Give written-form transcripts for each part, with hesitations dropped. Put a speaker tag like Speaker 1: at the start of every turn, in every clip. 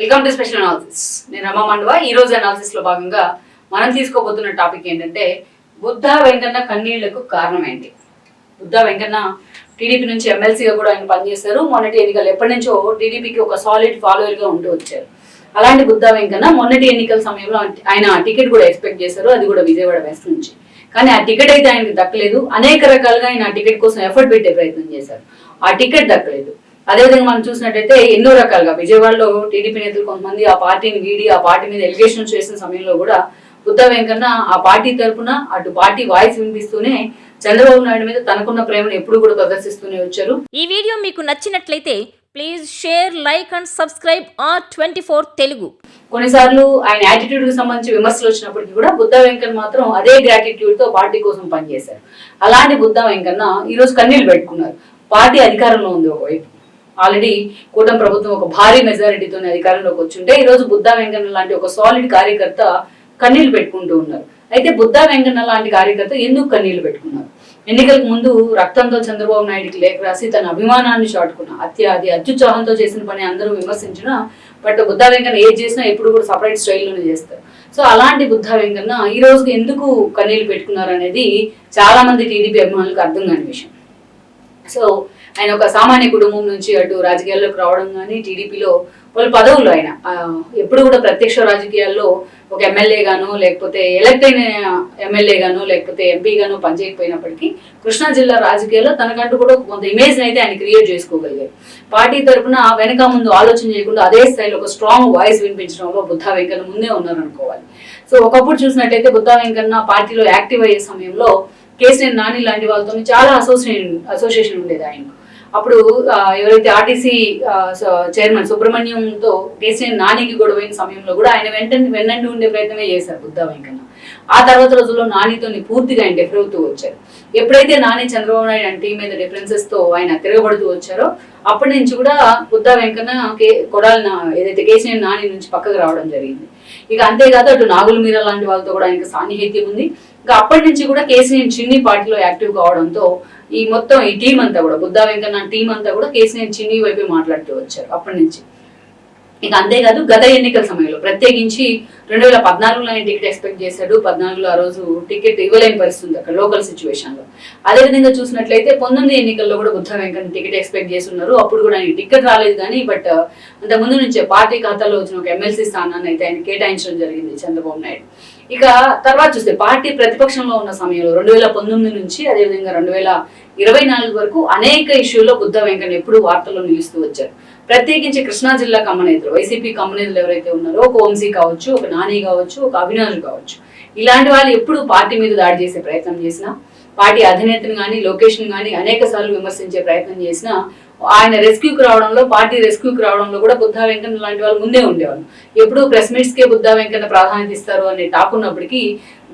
Speaker 1: Welcome to special analysis. నేను రమా మండవ. ఈ రోజు అనాలిసిస్ లో భాగంగా మనం తీసుకోబోతున్న టాపిక్ ఏంటంటే బుద్ధా వెంకన్న కన్నీళ్లకు కారణం ఏంటి. బుద్ధా వెంకన్న టీడీపీ నుంచి ఎమ్మెల్సీగా కూడా ఆయన పనిచేశారు. మొన్నటి ఎన్నికలు ఎప్పటి నుంచో టీడీపీకి ఒక సాలిడ్ ఫాలోవర్ గా ఉంటూ వచ్చారు. అలాంటి బుద్ధా వెంకన్న మొన్నటి ఎన్నికల సమయంలో ఆయన టికెట్ కూడా ఎక్స్పెక్ట్ చేశారు, అది కూడా విజయవాడ వెస్ట్ నుంచి. కానీ ఆ టికెట్ అయితే ఆయనకు దక్కలేదు. అనేక రకాలుగా ఆయన ఆ టికెట్ కోసం ఎఫర్ట్ పెట్టే ప్రయత్నం చేశారు, ఆ టికెట్ దక్కలేదు. అదేవిధంగా మనం చూసినట్టయితే ఎన్నో రకాలుగా విజయవాడలో టీడీపీ నేతలు కొంతమంది ఆ పార్టీని వీడి ఆ పార్టీ మీద ఎలిగేషన్స్ చేసిన సమయంలో కూడా బుద్ధా వెంకన్న ఆ పార్టీ తరఫున అటు పార్టీ వాయిస్ వినిపిస్తూనే చంద్రబాబు నాయుడు మీద తనకున్న ప్రేమను ఎప్పుడు కూడా ప్రదర్శిస్తూనే వచ్చారు.
Speaker 2: ఈ వీడియో మీకు నచ్చినట్లయితే please share, like and subscribe R24 Telugu.
Speaker 1: కొన్నిసార్లు ఆయన యాటిట్యూడ్ కి సంబంధించి విమర్శలు వచ్చినప్పటికీ కూడా బుద్ధా వెంకన్న మాత్రం అదే గ్రాటిట్యూడ్ తో పార్టీ కోసం పనిచేశారు. అలాంటి బుద్ధా వెంకన్న ఈ రోజు కన్నీళ్లు పెట్టుకున్నారు. పార్టీ అధికారంలో ఉంది, ఒకవైపు ఆల్రెడీ కూటమి ప్రభుత్వం ఒక భారీ మెజారిటీతోనే అధికారంలోకి వచ్చుంటే ఈ రోజు బుద్ధా వెంకన్న లాంటి ఒక సాలిడ్ కార్యకర్త కన్నీళ్లు పెట్టుకుంటూ ఉన్నారు. అయితే బుద్ధా వెంకన్న లాంటి కార్యకర్త ఎందుకు కన్నీళ్లు పెట్టుకున్నారు? ఎన్నికలకు ముందు రక్తంతో చంద్రబాబు నాయుడికి లేఖ రాసి తన అభిమానాన్ని చాటుకున్న అది అత్యుత్సాహంతో చేసిన పని అందరూ విమర్శించినా, బట్ బుద్ధా వెంకన్న ఏది చేసినా ఎప్పుడు కూడా సపరేట్ స్టైల్లోనే చేస్తారు. సో అలాంటి బుద్ధా వెంకన్న ఈ రోజు ఎందుకు కన్నీళ్లు పెట్టుకున్నారు అనేది చాలా మంది టీడీపీ అభిమానులకు అర్థం కాని విషయం. సో ఆయన ఒక సామాన్య కుటుంబం నుంచి అటు రాజకీయాల్లోకి రావడం కానీ, టీడీపీలో వాళ్ళ పదవులు ఆయన ఎప్పుడు కూడా ప్రత్యక్ష రాజకీయాల్లో ఒక ఎమ్మెల్యే గాను, లేకపోతే ఎలక్ట్ అయిన ఎమ్మెల్యే గాను, లేకపోతే ఎంపీ గాను పనిచేయకపోయినప్పటికీ కృష్ణా జిల్లా రాజకీయాల్లో తనకంటూ కూడా కొంత ఇమేజ్ అయితే ఆయన క్రియేట్ చేసుకోగలిగారు. పార్టీ తరఫున వెనక ముందు ఆలోచన చేయకుండా అదే స్థాయిలో ఒక స్ట్రాంగ్ వాయిస్ వినిపించడంలో బుద్ధా వెంకన్న ముందే ఉన్నారనుకోవాలి. సో ఒకప్పుడు చూసినట్టయితే బుద్ధా వెంకన్న పార్టీలో యాక్టివ్ అయ్యే సమయంలో కేసీఆర్ నాని లాంటి వాళ్ళతో చాలా అసోసియేషన్ ఉండేది ఆయనకు. అప్పుడు ఎవరైతే ఆర్టీసీ చైర్మన్ సుబ్రహ్మణ్యంతో కేసీఆర్ నానికి గొడవైన సమయంలో కూడా ఆయన వెన్నంటి ఉండే ప్రయత్నమే చేశారు బుద్ధా వెంకన్న. ఆ తర్వాత రోజుల్లో నానితో పూర్తిగా ఆయన డిఫర్ అవుతూ వచ్చారు. ఎప్పుడైతే నాని చంద్రబాబు నాయుడు అంటే టీం మీద డిఫరెన్సెస్ తో ఆయన తిరగబడుతూ వచ్చారో అప్పటి నుంచి కూడా బుద్ధా వెంకన్న కొడాలి ఏదైతే కేసీఆర్ నాని నుంచి పక్కకు రావడం జరిగింది. ఇక అంతేకాదు అటు నాగుల మీరా లాంటి వాళ్ళతో కూడా ఆయనకు సాన్నిహిత్యం ఉంది. ఇంకా అప్పటి నుంచి కూడా కేసీఆర్ చిన్ని పార్టీలో యాక్టివ్ కావడంతో ఈ మొత్తం ఈ టీం అంతా కూడా బుద్ధా వెంకన్న టీం అంతా కూడా కేసీఆర్ చిన్ని వైపే మాట్లాడుతూ వచ్చారు అప్పటి నుంచి. ఇక అంతేకాదు గత ఎన్నికల సమయంలో ప్రత్యేకించి 2014లో ఆయన టికెట్ ఎక్స్పెక్ట్ చేశాడు. 14లో ఆ రోజు టికెట్ ఇవ్వలేని పరిస్థితి అక్కడ లోకల్ సిచ్యువేషన్ లో. అదేవిధంగా చూసినట్లయితే 19 ఎన్నికల్లో కూడా బుద్ధా వెంకన్న టికెట్ ఎక్స్పెక్ట్ చేస్తున్నారు. అప్పుడు కూడా ఆయన టికెట్ రాలేదు కానీ, బట్ అంత ముందు నుంచే పార్టీ ఖాతాలో వచ్చిన ఒక ఎమ్మెల్సీ స్థానాన్ని అయితే ఆయన కేటాయించడం జరిగింది చంద్రబాబు నాయుడు. ఇక తర్వాత చూస్తే పార్టీ ప్రతిపక్షంలో ఉన్న సమయంలో 2019 నుంచి అదేవిధంగా 2024 వరకు అనేక ఇష్యూల్లో బుద్ధా వెంకన్న ఎప్పుడు వార్తల్లో నిలుస్తూ వచ్చారు. ప్రత్యేకించి కృష్ణా జిల్లా కమ్మనేతలు, వైసీపీ కమ్మనేతలు ఎవరైతే ఉన్నారో, ఒక వంశీ కావచ్చు, ఒక నాని కావచ్చు, ఒక అవినాష్ కావచ్చు, ఇలాంటి వాళ్ళు ఎప్పుడు పార్టీ మీద దాడి చేసే ప్రయత్నం చేసినా, పార్టీ అధినేతను కానీ లోకేష్ను కానీ అనేక సార్లు విమర్శించే ప్రయత్నం చేసినా, ఆయన రెస్క్యూకి రావడంలో, పార్టీ రెస్క్యూకి రావడంలో కూడా బుద్ధా వెంకన్న లాంటి వాళ్ళు ముందే ఉండేవాళ్ళు. ఎప్పుడు ప్రెస్ మీట్స్ కే బుద్ధా వెంకన్న ప్రాధాన్యత ఇస్తారు అనే టాక్ ఉన్నప్పటికీ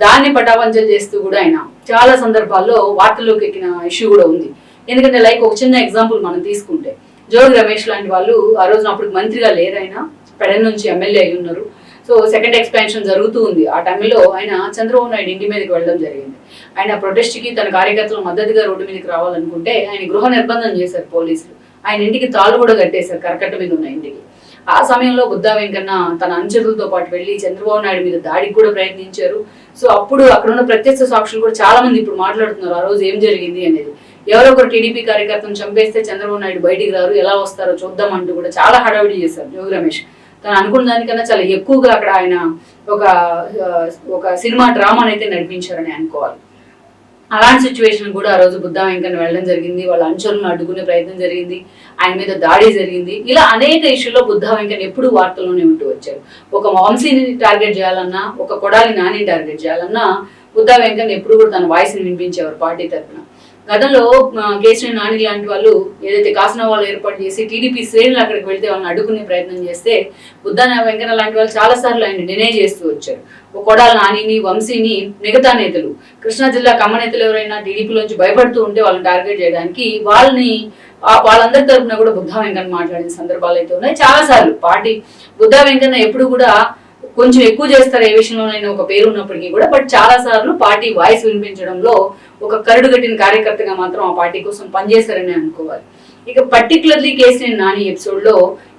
Speaker 1: దాన్ని పటాపంచలు చేస్తూ కూడా ఆయన చాలా సందర్భాల్లో వార్తల్లోకి ఎక్కిన ఇష్యూ కూడా ఉంది. ఎందుకంటే లైక్ ఒక చిన్న ఎగ్జాంపుల్ మనం తీసుకుంటే, జోగి రమేష్ లాంటి వాళ్ళు ఆ రోజున అప్పుడు మంత్రిగా లేరైనా పెడన్ నుంచి ఎమ్మెల్యే అయి ఉన్నారు. సో సెకండ్ ఎక్స్పాన్షన్ జరుగుతూ ఉంది. ఆ టైంలో ఆయన చంద్రబాబు నాయుడు ఇంటి మీదకి వెళ్ళడం జరిగింది. ఆయన ప్రొటెస్ట్ కి తన కార్యకర్తలు మద్దతుగా రోడ్డు మీదకి రావాలనుకుంటే ఆయన గృహ నిర్బంధం చేశారు పోలీసులు. ఆయన ఇంటికి తాళ్ళు కూడా కట్టేశారు, కరకట్ట మీద ఉన్న ఇంటికి. ఆ సమయంలో బుద్ధా వెంకన్న తన అనుచరులతో పాటు వెళ్లి చంద్రబాబు నాయుడు మీద దాడికి కూడా ప్రయత్నించారు. సో అప్పుడు అక్కడ ఉన్న ప్రత్యక్ష సాక్షులు కూడా చాలా మంది ఇప్పుడు మాట్లాడుతున్నారు ఆ రోజు ఏం జరిగింది అనేది. ఎవరో ఒకరు టీడీపీ కార్యకర్తను చంపేస్తే చంద్రబాబు నాయుడు బయటికి రారు, ఎలా వస్తారో చూద్దాం అంటూ కూడా చాలా హడావిడి చేశారు జోగి రమేష్. తను అనుకున్న దానికన్నా చాలా ఎక్కువగా అక్కడ ఆయన ఒక సినిమా డ్రామాని అయితే నడిపించారని అనుకోవాలి. అలాంటి సిచ్యువేషన్ కూడా ఆ రోజు బుద్ధా వెంకన్న వెళ్ళడం జరిగింది. వాళ్ళ అనుచరులను అడ్డుకునే ప్రయత్నం జరిగింది, ఆయన మీద దాడి జరిగింది. ఇలా అనేక ఇష్యూలో బుద్ధా వెంకన్న ఎప్పుడు వార్తల్లోనే ఉంటూ వచ్చారు. ఒక వంశీని టార్గెట్ చేయాలన్నా, ఒక కొడాలి నాని టార్గెట్ చేయాలన్నా బుద్ధా వెంకన్న ఎప్పుడు కూడా తన వాయిస్ ని వినిపించేవారు పార్టీ తరఫున. గతంలో కేసీఆర్ నాని లాంటి వాళ్ళు ఏదైతే కాసన వాళ్ళు ఏర్పాటు చేసి టీడీపీ శ్రేణులు అక్కడికి వెళ్తే వాళ్ళని అడ్డుకునే ప్రయత్నం చేస్తే బుద్ధా వెంకన్న లాంటి వాళ్ళు చాలా సార్లు ఆయన డినే చేస్తూ వచ్చారు. ఒక కొడాల నానిని, వంశీని, మిగతా నేతలు, కృష్ణా జిల్లా కమ్మ నేతలు ఎవరైనా టీడీపీలోంచి భయపడుతూ ఉంటే వాళ్ళని టార్గెట్ చేయడానికి వాళ్ళందరి తరఫున కూడా బుద్ధా వెంకన్న మాట్లాడిన సందర్భాలు అయితే ఉన్నాయి చాలా సార్లు. పార్టీ బుద్ధా వెంకన్న ఎప్పుడు కూడా కొంచెం ఎక్కువ చేస్తారు ఏ విషయంలోనైనా ఒక పేరు ఉన్నప్పటికీ కూడా, బట్ చాలా సార్లు పార్టీ వాయిస్ వినిపించడంలో ఒక కరుడు గట్టిన కార్యకర్తగా మాత్రం ఆ పార్టీ కోసం పనిచేశారని అనుకోవాలి. ఇక పర్టికులర్లీ కేసీఆర్ నాని ఎపిసోడ్ లో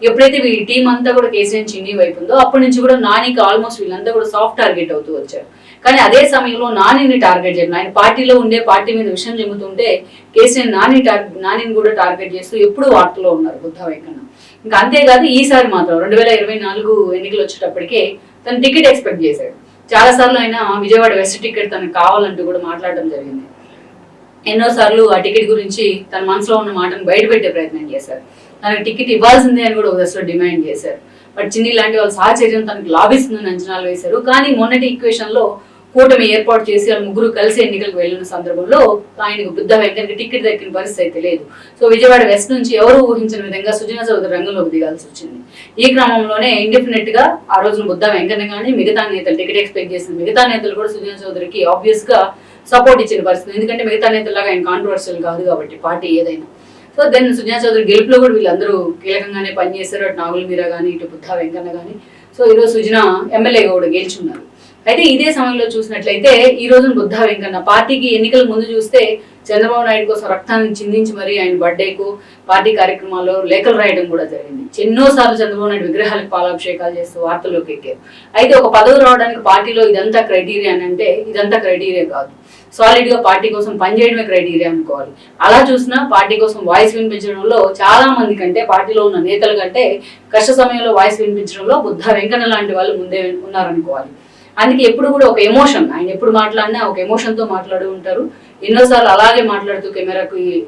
Speaker 1: ఎప్పుడైతే ఈ టీం అంతా కూడా కేసీఆర్ చిన్ని వైపు ఉందో అప్పటి నుంచి కూడా నానికి ఆల్మోస్ట్ వీళ్ళంతా కూడా సాఫ్ట్ టార్గెట్ అవుతూ వచ్చారు. కానీ అదే సమయంలో నానిని టార్గెట్ చేయడం, ఆయన పార్టీలో ఉండే పార్టీ మీద విషయం చెబుతుంటే కేసీఆర్ నానిని కూడా టార్గెట్ చేస్తూ ఎప్పుడు వార్తలో ఉన్నారు బుద్ధా వెంకన్న. ఇంకా అంతేకాదు ఈసారి మాత్రం 2024 ఎన్నికలు వచ్చేటప్పటికే తను టికెట్ ఎక్స్పెక్ట్ చేశాడు. చాలా సార్లు ఆయన విజయవాడ వెస్ట్ టికెట్ తనకు కావాలంటూ కూడా మాట్లాడడం జరిగింది. ఎన్నోసార్లు ఆ టికెట్ గురించి తన మనసులో ఉన్న మాటను బయటపెట్టే ప్రయత్నం చేశారు. తనకు టికెట్ ఇవ్వాల్సిందే అని కూడా ఒక దశలో డిమాండ్ చేశారు. బట్ చిన్ని లాంటి వాళ్ళ సాహచర్యం తనకు లాభిస్తుందని అంచనాలు వేశారు. కానీ మొన్నటి ఈక్వేషన్ లో కూటమి ఏర్పాటు చేసి వాళ్ళు ముగ్గురు కలిసి ఎన్నికలకు వెళ్ళిన సందర్భంలో ఆయనకు బుద్ధ వెంకన్నకి టికెట్ దక్కిన పరిస్థితి అయితే లేదు. సో విజయవాడ వెస్ట్ నుంచి ఎవరు ఊహించిన విధంగా సుజనా చౌదరి రంగంలోకి దిగాల్సి వచ్చింది. ఈ క్రమంలోనే ఇండిపెండెంట్ గా ఆ రోజున బుద్ధ వెంకన్న కానీ మిగతా నేతలు టికెట్ ఎక్స్పెక్ట్ చేసిన మిగతా నేతలు కూడా సుజనా చౌదరికి ఆబ్వియస్ గా సపోర్ట్ ఇచ్చిన పరిస్థితి. ఎందుకంటే మిగతా నేతలాగా ఆయన కాంట్రవర్షియల్ కాదు కాబట్టి పార్టీ ఏదైనా. సో దెన్ సుజనా చౌదరి గెలుపులో కూడా వీళ్ళందరూ కీలకంగానే పనిచేశారు. అటు నాగుల మీరా కానీ ఇటు బుద్ధ వెంకన్న కానీ. సో ఈరోజు సుజనా ఎమ్మెల్యేగా కూడా గెలుచున్నారు. అయితే ఇదే సమయంలో చూసినట్లయితే ఈ రోజు బుద్ధ వెంకన్న పార్టీకి ఎన్నికల ముందు చూస్తే చంద్రబాబు నాయుడు కోసం రక్తాన్ని చిందించి మరి ఆయన బర్త్డేకు పార్టీ కార్యక్రమాల్లో లేఖలు రాయడం కూడా జరిగింది. ఎన్నోసార్లు చంద్రబాబు నాయుడు విగ్రహాలకు పాలాభిషేకాలు చేస్తూ వార్తల్లోకి ఎక్కారు. అయితే ఒక పదవి రావడానికి పార్టీలో ఇదంతా క్రైటీరియా అని అంటే ఇదంతా క్రైటీరియా కాదు. సాలిడ్ గా పార్టీ కోసం పనిచేయడమే క్రైటీరియా అనుకోవాలి. అలా చూసినా పార్టీ కోసం వాయిస్ వినిపించడంలో చాలా మంది కంటే పార్టీలో ఉన్న నేతల కంటే కష్ట సమయంలో వాయిస్ వినిపించడంలో బుద్ధ వెంకన్న లాంటి వాళ్ళు ముందే ఉన్నారనుకోవాలి. అందుకే ఎప్పుడు కూడా ఒక ఎమోషన్, ఆయన ఎప్పుడు మాట్లాడినా ఒక ఎమోషన్ తో మాట్లాడుతూ ఉంటారు. ఎన్నోసార్లు అలాగే మాట్లాడుతూ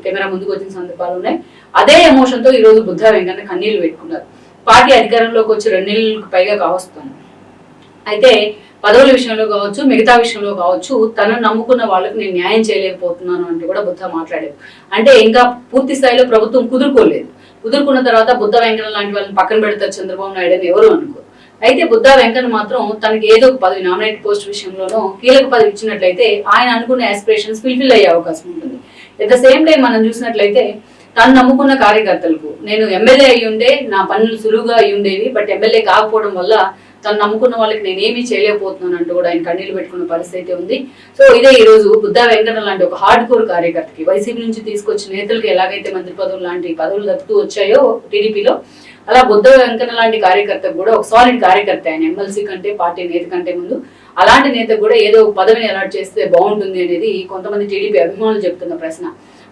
Speaker 1: కెమెరా ముందుకు వచ్చిన సందర్భాలు ఉన్నాయి. అదే ఎమోషన్ తో ఈ రోజు బుద్ధ వెంకన్న కన్నీళ్లు పెట్టుకున్నారు. పార్టీ అధికారంలోకి వచ్చి 2 నెలలకు పైగా కావస్తుంది. అయితే పదవుల విషయంలో కావచ్చు, మిగతా విషయంలో కావచ్చు, తనను నమ్ముకున్న వాళ్ళకి నేను న్యాయం చేయలేకపోతున్నాను అంటే కూడా బుద్ధ మాట్లాడారు. అంటే ఇంకా పూర్తి స్థాయిలో ప్రభుత్వం కుదురుకున్న తర్వాత బుద్ధ వెంకన్న లాంటి వాళ్ళని పక్కన పెడతారు చంద్రబాబు నాయుడు అని ఎవరు అనుకోరు. అయితే బుద్ధ వెంకన్న మాత్రం తనకి ఏదో ఒక పదవి నామినేట్ పోస్ట్ విషయంలోనూ కీలక పదవి ఇచ్చినట్లయితే ఆయన అనుకున్న ఆస్పిరేషన్స్ ఫుల్ఫిల్ అయ్యే అవకాశం ఉంటుంది. ఎట్ ద సేమ్ టైం మనం చూసినట్లయితే తను నమ్ముకున్న కార్యకర్తలకు నేను ఎమ్మెల్యే అయ్యి ఉంటే నా పనులు సులువుగా అయ్యి ఉండేవి, బట్ ఎమ్మెల్యే కాకపోవడం వల్ల తను నమ్ముకున్న వాళ్ళకి నేనేమీ చేయలేకపోతున్నాను అంటూ కూడా ఆయన కన్నీళ్లు పెట్టుకున్న పరిస్థితి ఉంది. సో ఇదే ఈ రోజు బుద్ధ వెంకన్న లాంటి ఒక హార్డ్ కోర్ కార్యకర్తకి వైసీపీ నుంచి తీసుకొచ్చిన నేతలకు ఎలాగైతే మంత్రి పదవులు లాంటి పదవులు దక్కుతూ వచ్చాయో టీడీపీలో, అలా బుద్ధ వెంకన్న లాంటి కార్యకర్తకు కూడా ఒక సాలిడ్ కార్యకర్త ఆయన ఎమ్మెల్సీ కంటే పార్టీ నేత కంటే ముందు అలాంటి నేతకు కూడా ఏదో ఒక పదవిని అలాట్ చేస్తే బాగుంటుంది అనేది కొంతమంది టీడీపీ అభిమానులు చెప్తున్న ప్రశ్న.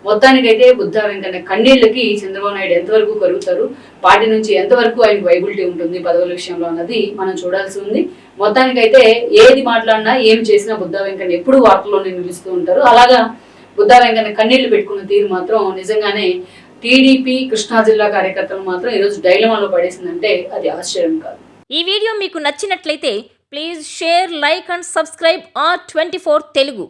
Speaker 1: మొత్తానికైతే బుద్ధ వెంకన్న కన్నీళ్లకి చంద్రబాబు నాయుడు ఎంతవరకు కలుగుతారు, పార్టీ నుంచి ఎంతవరకు ఆయనకు వైబిలిటీ ఉంటుంది పదవుల విషయంలో అన్నది మనం చూడాల్సి ఉంది. మొత్తానికైతే ఏది మాట్లాడినా ఏం చేసినా బుద్ధ వెంకన్న ఎప్పుడు వార్తల్లోనే నిలుస్తూ ఉంటారు. అలాగా బుద్ధ వెంకన్న కన్నీళ్లు పెట్టుకున్న తీరు మాత్రం నిజంగానే టీడీపీ కృష్ణా జిల్లా కార్యకర్తలు మాత్రం ఈరోజు డైలమాలో పడేసిందంటే అది ఆశ్చర్యం కాదు.
Speaker 2: ఈ వీడియో మీకు నచ్చినట్లయితే please share, like and subscribe R24 Telugu.